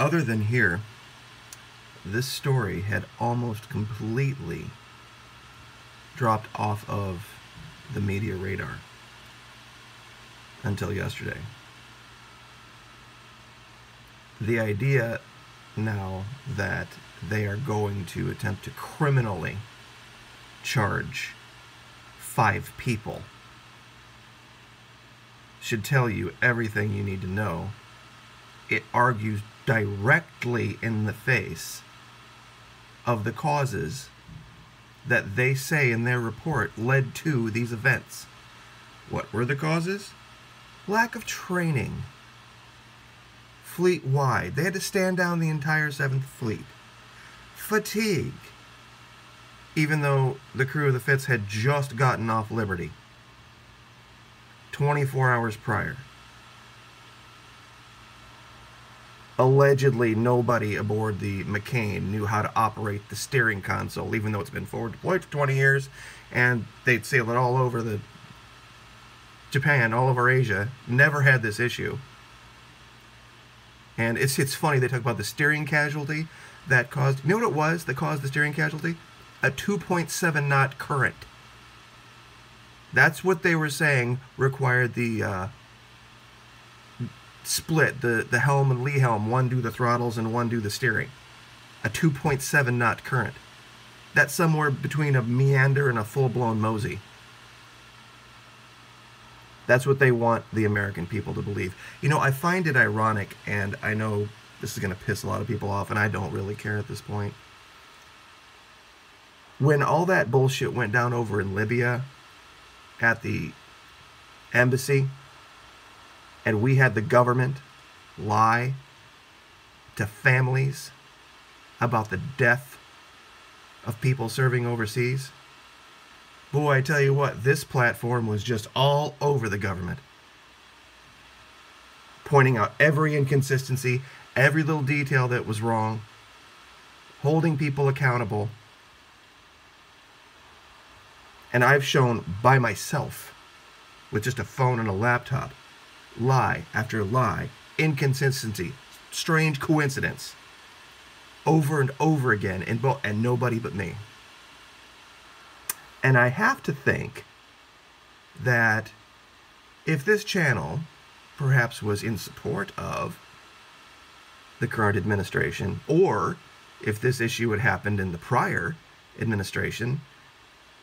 other than here, this story had almost completely dropped off of the media radar until yesterday. The idea now that they are going to attempt to criminally charge 5 people should tell you everything you need to know. It argues directly in the face of the causes that they say in their report led to these events. What were the causes? Lack of training. Fleet-wide. They had to stand down the entire 7th Fleet. Fatigue. Even though the crew of the Fitz had just gotten off liberty 24 hours prior. Allegedly, nobody aboard the McCain knew how to operate the steering console, even though it's been forward deployed for 20 years, and they'd sail it all over Japan, all over Asia. Never had this issue. And it's funny, they talk about the steering casualty that caused... You know what it was that caused the steering casualty? A 2.7 knot current. That's what they were saying required the split, the helm and lee helm. One do the throttles and one do the steering. A 2.7 knot current. That's somewhere between a meander and a full-blown mosey. That's what they want the American people to believe. You know, I find it ironic, and I know this is going to piss a lot of people off, and I don't really care at this point. When all that bullshit went down over in Libya at the embassy, and we had the government lie to families about the death of people serving overseas, boy, I tell you what, this platform was just all over the government, pointing out every inconsistency, every little detail that was wrong, holding people accountable. And I've shown by myself, with just a phone and a laptop, lie after lie, inconsistency, strange coincidence, over and over again, and nobody but me. And I have to think that if this channel perhaps was in support of the current administration, or if this issue had happened in the prior administration,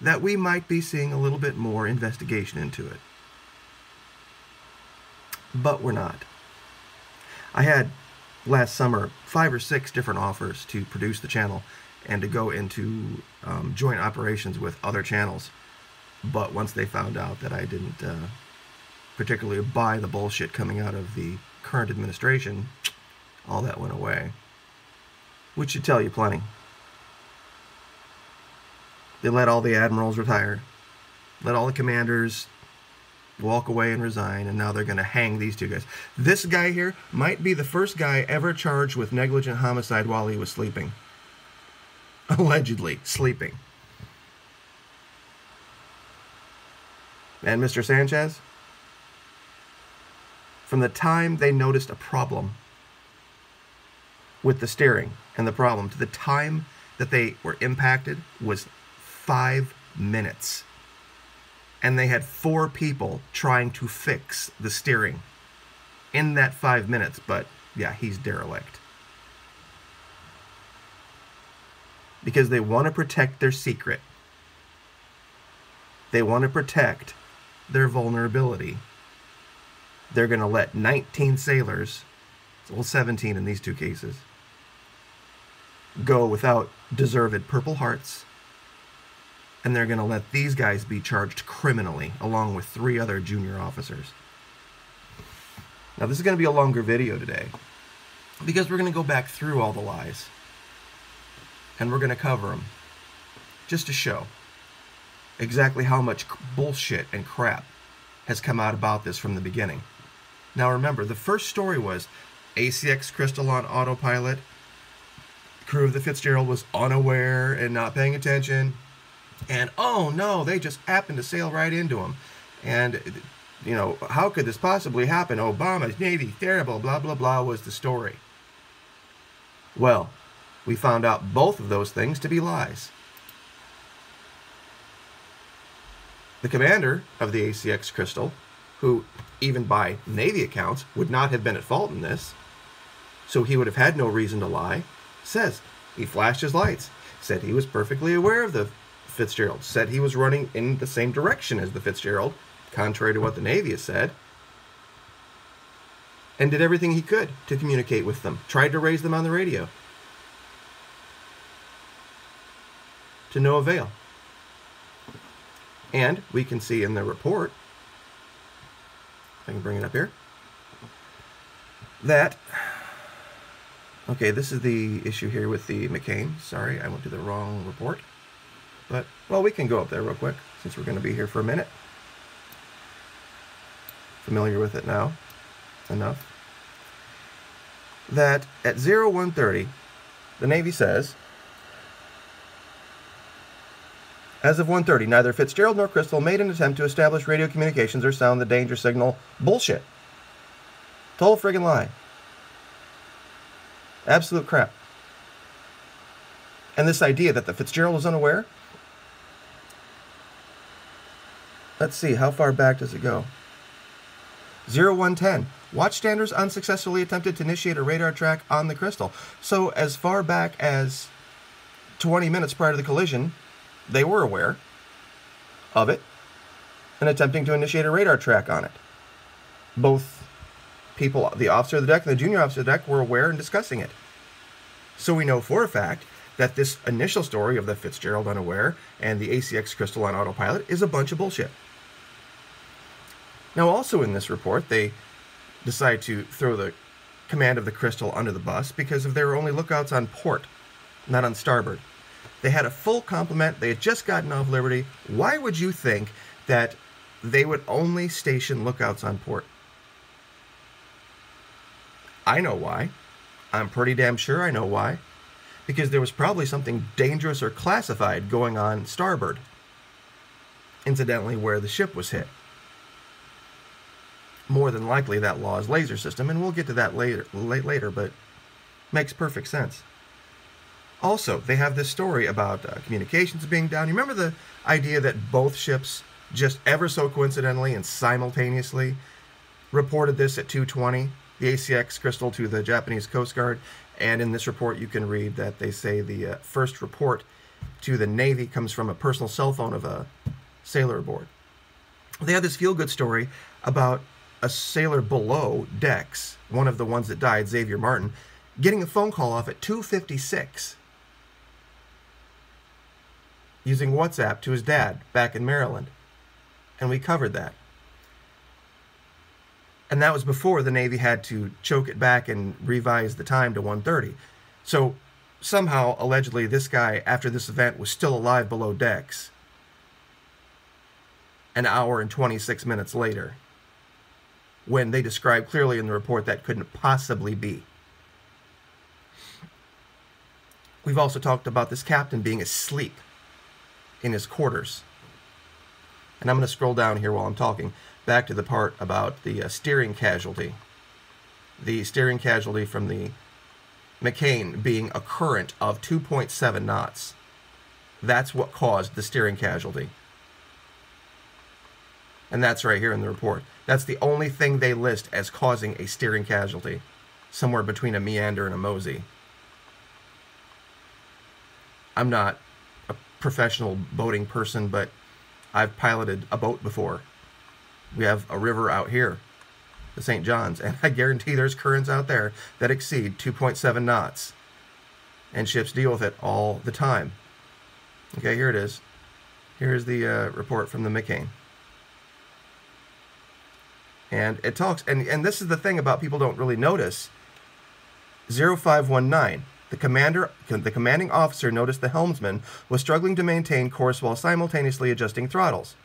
that we might be seeing a little bit more investigation into it. But we're not. I had last summer 5 or 6 different offers to produce the channel and to go into joint operations with other channels. But once they found out that I didn't particularly buy the bullshit coming out of the current administration, all that went away. Which should tell you plenty. They let all the admirals retire, let all the commanders walk away and resign, and now they're going to hang these 2 guys. This guy here might be the first guy ever charged with negligent homicide while he was sleeping. Allegedly sleeping. And Mr. Sanchez, from the time they noticed a problem with the steering and the problem to the time that they were impacted was 5 minutes. And they had 4 people trying to fix the steering in that 5 minutes. But yeah, he's derelict. Because they want to protect their secret. They want to protect their vulnerability. They're going to let 19 sailors, well, 17 in these 2 cases, go without deserved Purple Hearts. And they're going to let these guys be charged criminally, along with 3 other junior officers. Now, this is going to be a longer video today, because we're going to go back through all the lies. And we're going to cover them, just to show exactly how much bullshit and crap has come out about this from the beginning. Now, remember, the first story was ACX Crystal on autopilot. The crew of the Fitzgerald was unaware and not paying attention. And, oh no, they just happened to sail right into them. And, you know, how could this possibly happen? Obama's Navy, terrible, blah, blah, blah, was the story. Well, we found out both of those things to be lies. The commander of the ACX Crystal, who, even by Navy accounts, would not have been at fault in this, so he would have had no reason to lie, says he flashed his lights, said he was perfectly aware of the Fitzgerald, said he was running in the same direction as the Fitzgerald, contrary to what the Navy has said, and did everything he could to communicate with them, tried to raise them on the radio. To no avail. And we can see in the report, if I can bring it up here, that, okay, this is the issue here with the McCain. Sorry, I went to the wrong report. But, well, we can go up there real quick, since we're going to be here for a minute. Familiar with it now. Enough. That at 0130, the Navy says, as of 1:30, neither Fitzgerald nor Crystal made an attempt to establish radio communications or sound the danger signal. Bullshit. Total friggin' lie. Absolute crap. And this idea that the Fitzgerald was unaware? Let's see, how far back does it go? 0110. Watchstanders unsuccessfully attempted to initiate a radar track on the Crystal. So as far back as 20 minutes prior to the collision, they were aware of it and attempting to initiate a radar track on it. Both people, the officer of the deck and the junior officer of the deck, were aware and discussing it. So we know for a fact that this initial story of the Fitzgerald unaware and the ACX Crystal on autopilot is a bunch of bullshit. Now also in this report, they decide to throw the command of the Crystal under the bus because they were only lookouts on port, not on starboard. They had a full complement. They had just gotten off liberty. Why would you think that they would only station lookouts on port? I know why. I'm pretty damn sure I know why. Because there was probably something dangerous or classified going on starboard. Incidentally, where the ship was hit. More than likely that Law's laser system, and we'll get to that later, but makes perfect sense. Also, they have this story about communications being down. You remember the idea that both ships, just ever so coincidentally and simultaneously, reported this at 2:20, the ACX Crystal to the Japanese Coast Guard, and in this report you can read that they say the first report to the Navy comes from a personal cell phone of a sailor aboard. They have this feel-good story about a sailor below decks, one of the ones that died, Xavier Martin, getting a phone call off at 2:56 using WhatsApp to his dad back in Maryland. And we covered that. And that was before the Navy had to choke it back and revise the time to 1:30. So somehow, allegedly, this guy, after this event, was still alive below decks an hour and 26 minutes later, when they described clearly in the report that couldn't possibly be. We've also talked about this captain being asleep in his quarters. And I'm going to scroll down here while I'm talking, back to the part about the steering casualty. The steering casualty from the McCain being a current of 2.7 knots. That's what caused the steering casualty. And that's right here in the report. That's the only thing they list as causing a steering casualty, somewhere between a meander and a mosey. I'm not a professional boating person, but I've piloted a boat before. We have a river out here, the St. John's, and I guarantee there's currents out there that exceed 2.7 knots. And ships deal with it all the time. Okay, here it is. Here's the report from the McCain. And it talks, and this is the thing about people don't really notice. 0519, the commanding officer noticed the helmsman was struggling to maintain course while simultaneously adjusting throttles.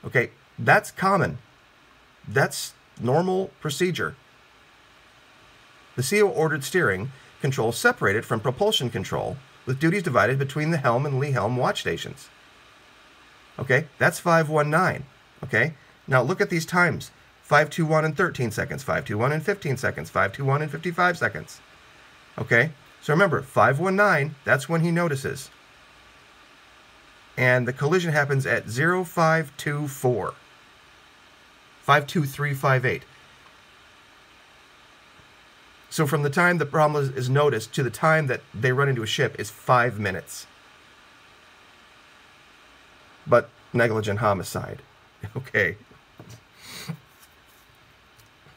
Okay, that's common. That's normal procedure. The CO ordered steering control separated from propulsion control, with duties divided between the helm and lee helm watch stations. Okay, that's 519. Okay, now look at these times. 521 in 13 seconds, 521 in 15 seconds, 521 in 55 seconds. Okay? So remember, 519, that's when he notices. And the collision happens at 0524. 52358. So from the time the problem is noticed to the time that they run into a ship is 5 minutes. But negligent homicide. Okay.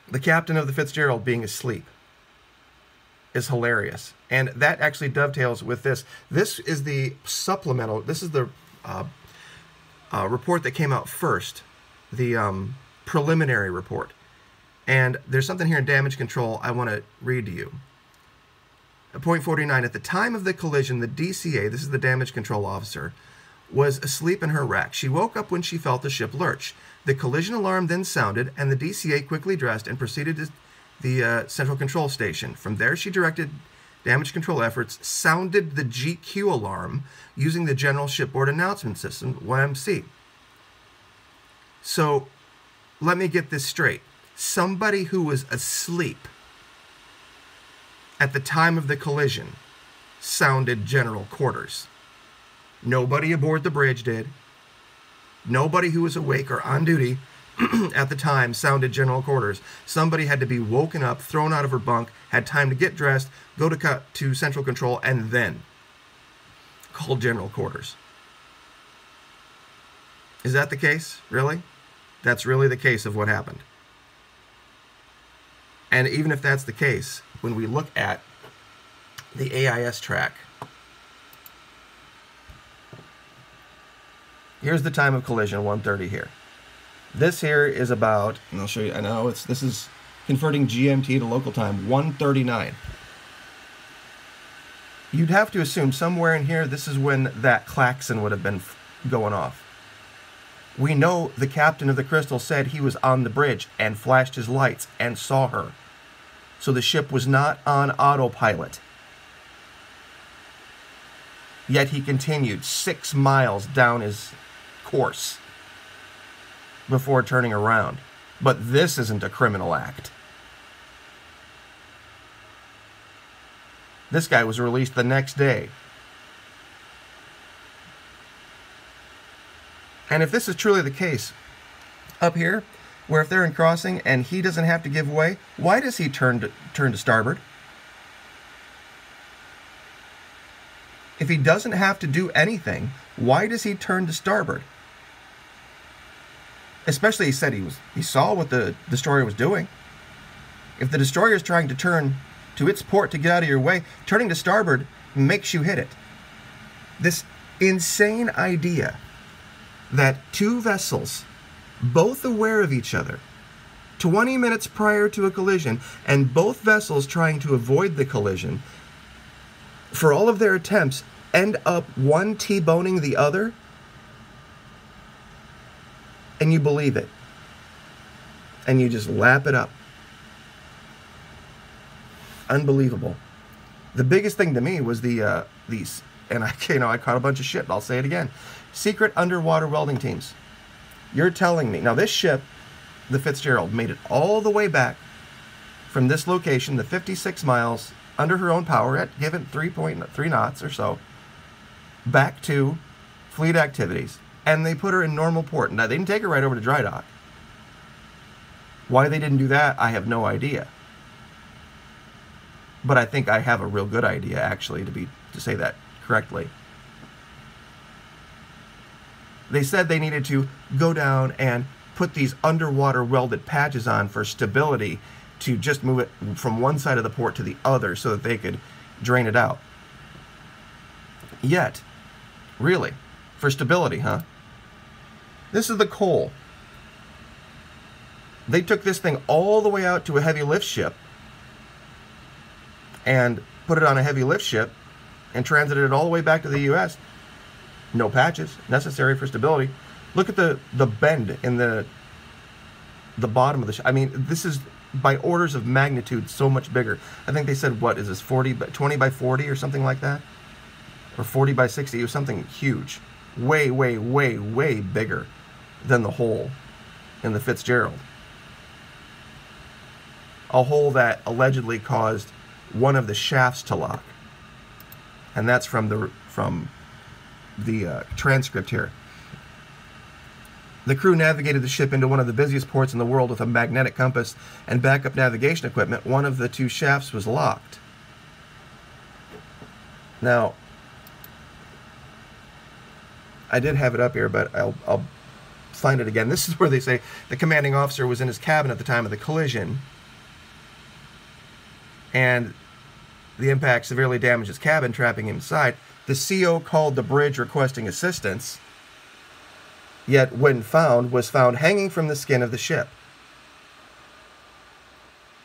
The captain of the Fitzgerald being asleep is hilarious. And that actually dovetails with this. This is the supplemental, this is the report that came out first, the preliminary report. And there's something here in damage control I want to read to you. Point 49, at the time of the collision, the DCA, this is the damage control officer, was asleep in her rack. She woke up when she felt the ship lurch. The collision alarm then sounded, and the DCA quickly dressed and proceeded to the central control station. From there, she directed damage control efforts, sounded the GQ alarm using the General Shipboard Announcement System, YMC. So, let me get this straight. Somebody who was asleep at the time of the collision sounded general quarters. Nobody aboard the bridge did. Nobody who was awake or on duty at the time sounded general quarters. Somebody had to be woken up, thrown out of her bunk, had time to get dressed, go to central control, and then call general quarters. Is that the case? Really? That's really the case of what happened. And even if that's the case, when we look at the AIS track, here's the time of collision, 1:30 here. This here is about, and I'll show you, I know this is converting GMT to local time, 1:39. You'd have to assume somewhere in here, this is when that klaxon would have been going off. We know the captain of the Crystal said he was on the bridge and flashed his lights and saw her. So the ship was not on autopilot. Yet he continued 6 miles down his course before turning around. But this isn't a criminal act. This guy was released the next day. And if this is truly the case, up here, where if they're in crossing and he doesn't have to give way, why does he turn to starboard? If he doesn't have to do anything, why does he turn to starboard? Especially, he said he saw what the destroyer was doing. If the destroyer is trying to turn to its port to get out of your way, turning to starboard makes you hit it. This insane idea that two vessels, both aware of each other, 20 minutes prior to a collision, and both vessels trying to avoid the collision, for all of their attempts, end up one T-boning the other, and you believe it. And you just lap it up. Unbelievable. The biggest thing to me was these, and I caught a bunch of shit, but I'll say it again. Secret underwater welding teams. You're telling me, now this ship, the Fitzgerald, made it all the way back from this location, the 56 miles, under her own power, at given 3.3 knots or so, back to fleet activities, and they put her in normal port. Now, they didn't take her right over to dry dock. Why they didn't do that, I have no idea. But I think I have a real good idea, actually, to say that correctly. They said they needed to go down and put these underwater welded patches on for stability to just move it from one side of the port to the other so that they could drain it out. Yet, really, for stability, huh? This is the coal. They took this thing all the way out to a heavy lift ship and put it on a heavy lift ship and transited it all the way back to the U.S. No patches necessary for stability. Look at the bend in the bottom of the ship. I mean, this is by orders of magnitude so much bigger. I think they said, what is this, 20 by 40 or something like that? Or 40 by 60, it was something huge. Way, way, way, way bigger than the hole in the Fitzgerald. A hole that allegedly caused one of the shafts to lock. And that's from the transcript here. The crew navigated the ship into one of the busiest ports in the world with a magnetic compass and backup navigation equipment. One of the two shafts was locked. Now, I did have it up here, but I'll find it again. This is where they say the commanding officer was in his cabin at the time of the collision, and the impact severely damaged his cabin, trapping him inside. The CO called the bridge requesting assistance, yet when found, was found hanging from the skin of the ship.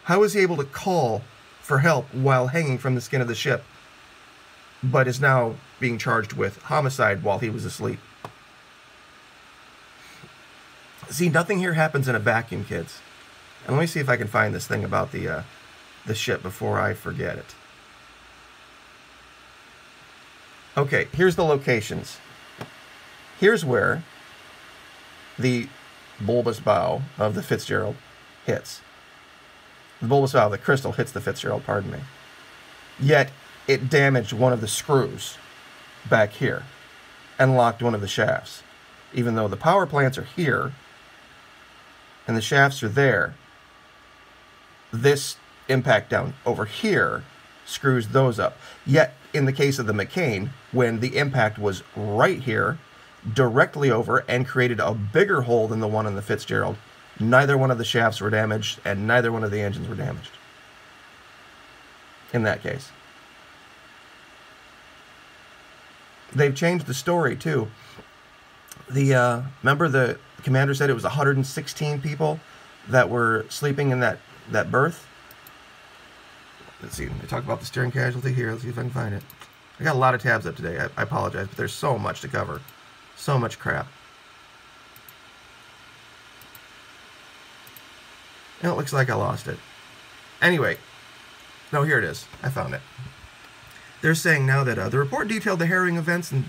How was he able to call for help while hanging from the skin of the ship, but is now being charged with homicide while he was asleep? See, nothing here happens in a vacuum, kids. And let me see if I can find this thing about the ship before I forget it. Okay, here's the locations. Here's where the bulbous bow of the Fitzgerald hits. The bulbous bow of the crystal hits the Fitzgerald, pardon me. Yet, it damaged one of the screws back here and locked one of the shafts. Even though the power plants are here and the shafts are there, this impact down over here screws those up. Yet, in the case of the McCain, when the impact was right here, directly over, and created a bigger hole than the one in the Fitzgerald, neither one of the shafts were damaged, and neither one of the engines were damaged. In that case. They've changed the story, too. Remember the commander said it was 116 people that were sleeping in that berth? Let's see, we talk about the steering casualty here. Let's see if I can find it. I got a lot of tabs up today. I apologize, but there's so much to cover. So much crap. And it looks like I lost it. Anyway, no, here it is. I found it. They're saying now that the report detailed the harrowing events in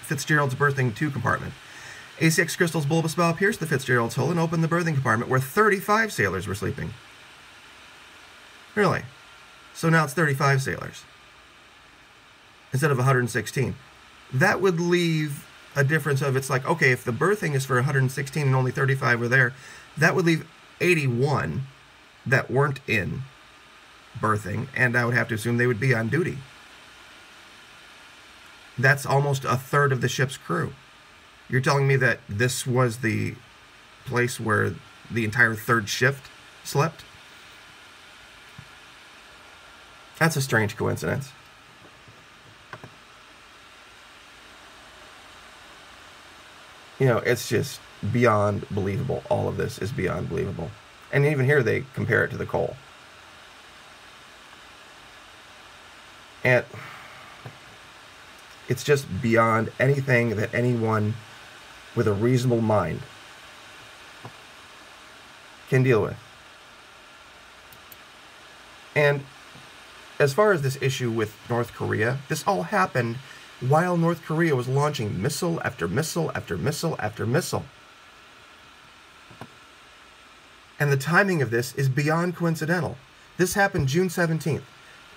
Fitzgerald's berthing 2 compartment. ACX Crystal's bulbous bow pierced the Fitzgerald's hull and opened the berthing compartment where 35 sailors were sleeping. Really? So now it's 35 sailors instead of 116. That would leave a difference of, it's like, okay, if the berthing is for 116 and only 35 were there, that would leave 81 that weren't in berthing, and I would have to assume they would be on duty. That's almost a third of the ship's crew. You're telling me that this was the place where the entire third shift slept? That's a strange coincidence. You know, it's just beyond believable. All of this is beyond believable. And even here they compare it to the coal. And it's just beyond anything that anyone with a reasonable mind can deal with. And as far as this issue with North Korea, this all happened while North Korea was launching missile after missile after missile after missile. And the timing of this is beyond coincidental. This happened June 17th.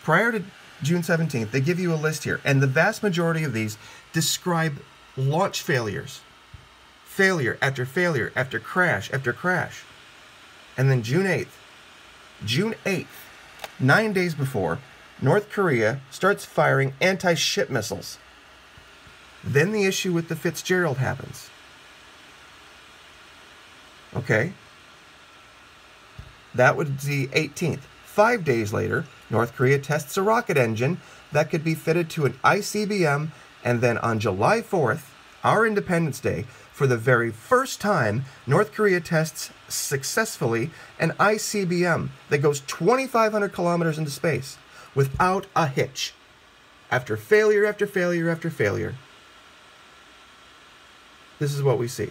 Prior to June 17th, they give you a list here, and the vast majority of these describe launch failures. Failure after failure after crash after crash. And then June 8th, 9 days before, North Korea starts firing anti-ship missiles. Then the issue with the Fitzgerald happens. Okay? That would be 18th. 5 days later, North Korea tests a rocket engine that could be fitted to an ICBM, and then on July 4th, our Independence Day, for the very first time, North Korea tests successfully an ICBM that goes 2,500 kilometers into space without a hitch. After failure after failure after failure. This is what we see.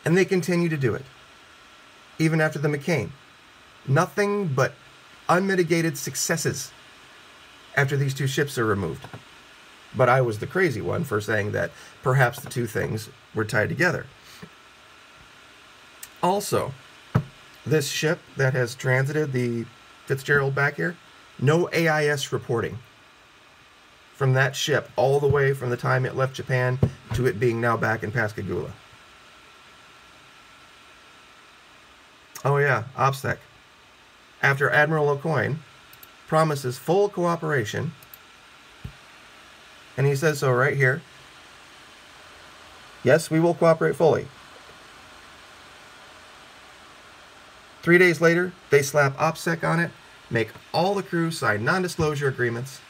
And they continue to do it. Even after the McCain. Nothing but unmitigated successes after these 2 ships are removed. But I was the crazy one for saying that perhaps the 2 things were tied together. Also, this ship that has transited the Fitzgerald back here, No AIS reporting from that ship all the way from the time it left Japan to it being now back in Pascagoula. Oh yeah, OPSEC. After Admiral O'Coin promises full cooperation, and he says so right here, yes, we will cooperate fully. 3 days later, they slap OPSEC on it, make all the crew sign non-disclosure agreements,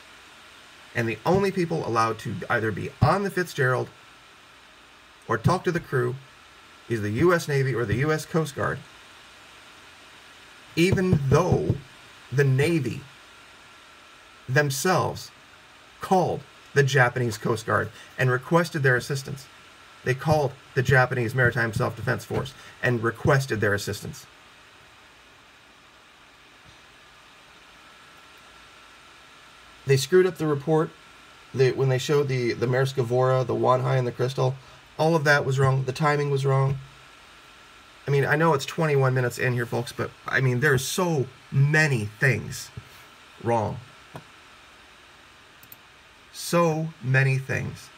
and the only people allowed to either be on the Fitzgerald or talk to the crew is the U.S. Navy or the U.S. Coast Guard, even though the Navy themselves called the Japanese Coast Guard and requested their assistance. They called the Japanese Maritime Self-Defense Force and requested their assistance. They screwed up the report when they showed the Merskavora, the Wanhai, and the Crystal. All of that was wrong. The timing was wrong. I mean, I know it's 21 minutes in here, folks, but I mean, there's so many things wrong. So many things.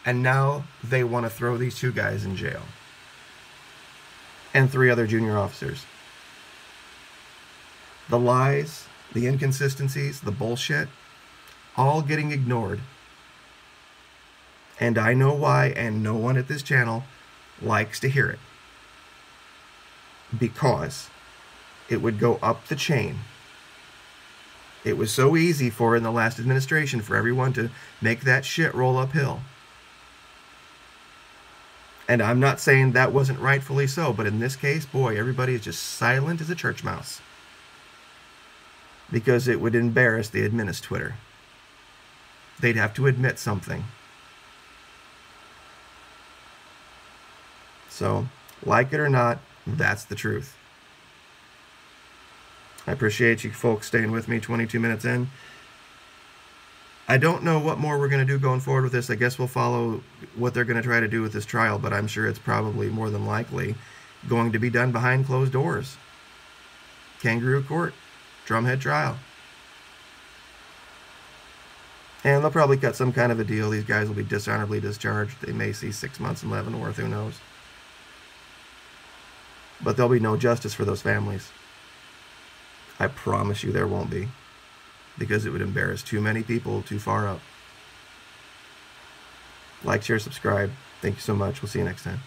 And now they want to throw these 2 guys in jail. And 3 other junior officers. The lies, the inconsistencies, the bullshit, all getting ignored. And I know why, and no one at this channel likes to hear it. Because it would go up the chain. It was so easy in the last administration for everyone to make that shit roll uphill. And I'm not saying that wasn't rightfully so, but in this case, boy, everybody is just silent as a church mouse. Because it would embarrass the adminis Twitter. They'd have to admit something. So, like it or not, that's the truth. I appreciate you folks staying with me 22 minutes in. I don't know what more we're going to do going forward with this. I guess we'll follow what they're going to try to do with this trial, but I'm sure it's probably more than likely going to be done behind closed doors. Kangaroo court, drumhead trial. And they'll probably cut some kind of a deal. These guys will be dishonorably discharged. They may see 6 months in Leavenworth, who knows. But there'll be no justice for those families. I promise you there won't be. Because it would embarrass too many people too far up. Like, share, subscribe. Thank you so much. We'll see you next time.